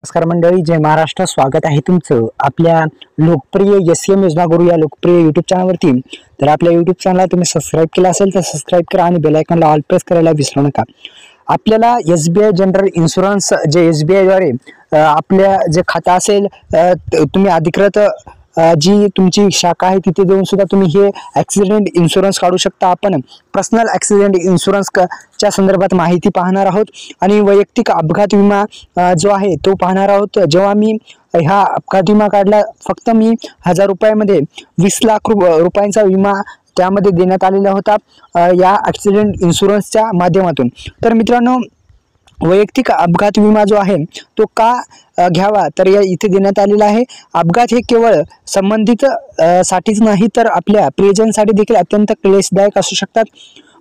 नमस्कार मंडळी, जय महाराष्ट्र. स्वागत आहे तुमचं आपल्या लोकप्रिय SCM योजना गुरु या लोकप्रिय युट्यूब चॅनलवरती. तर आपल्या युट्यूब चॅनलला तुम्ही सबस्क्राईब केला असेल तर सबस्क्राईब करा आणि बेल आयकॉनला ऑल प्रेस करायला विसरू नका. आपल्याला SBI जनरल इन्शुरन्स जे SBI द्वारे आपल्या जे खातं असेल तुम्ही अधिकृत जी तुमची शाखा आहे तिथे देऊन सुद्धा तुम्ही हे ॲक्सिडेंट इन्शुरन्स काढू शकता. आपण पर्सनल ॲक्सिडेंट इन्शुरन्स च्या संदर्भात माहिती पाहणार आहोत आणि वैयक्तिक अपघात विमा जो आहे तो पाहणार आहोत. जेव्हा मी हा अपघात विमा काढला, फक्त मी 1000 रुपयामध्ये 20 लाख रुपयांचा विमा त्यामध्ये देण्यात आलेला होता या ॲक्सिडेंट इन्शुरन्सच्या माध्यमातून. तर मित्रांनो, वैयक्तिक अपघात विमा जो आहे तो का घ्यावा, तर या इथे देण्यात आलेला आहे. अपघात हे केवळ संबंधित साठीच नाही तर आपल्या प्रियजनसाठी देखील अत्यंत क्लेशदायक असू शकतात.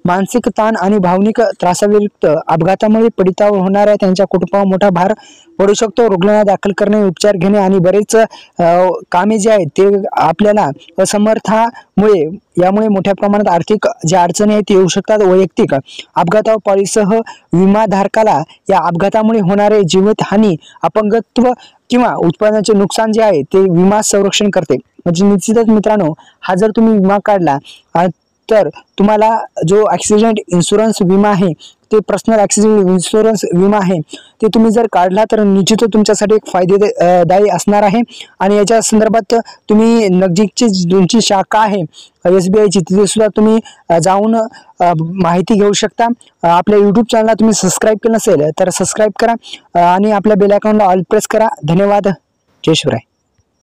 मानसिक ताण आणि भावनिक त्रासाव्यतिरिक्त अपघातामुळे पीडितावर होणाऱ्या त्यांच्या कुटुंबावर मोठा भार पडू शकतो. रुग्णालयात दाखल करणे, उपचार घेणे आणि बरेच कामे जे आहेत ते आपल्याला असमर्थामुळे यामुळे मोठ्या प्रमाणात आर्थिक ज्या अडचणी आहेत ते येऊ शकतात. वैयक्तिक अपघात पॉलिसीसह विमाधारकाला या अपघातामुळे होणारे जीवितहानी, अपंगत्व किंवा उत्पन्नाचे नुकसान जे आहे ते विमा संरक्षण करते. म्हणजे निश्चितच मित्रांनो, हा जर तुम्ही विमा काढला तर तुम्हाला जो ॲक्सिडेंट इन्शुरन्स विमा आहे ते पर्सनल ॲक्सिडेंट इन्शुरन्स विमा आहे ते तुम्ही जर काढला तर निश्चितच तुमच्यासाठी एक फायदेदायी असणार आहे. आणि याच्या संदर्भात तुम्ही नजीकची तुमची शाखा आहे SBIची तिथे सुद्धा तुम्ही जाऊन माहिती घेऊ शकता. आपल्या यूट्यूब चॅनलला तुम्ही सबस्क्राईब केलं नसेल तर सबस्क्राईब करा आणि आपल्या बेल आयकॉनला ऑल प्रेस करा. धन्यवाद. जय शिवराय.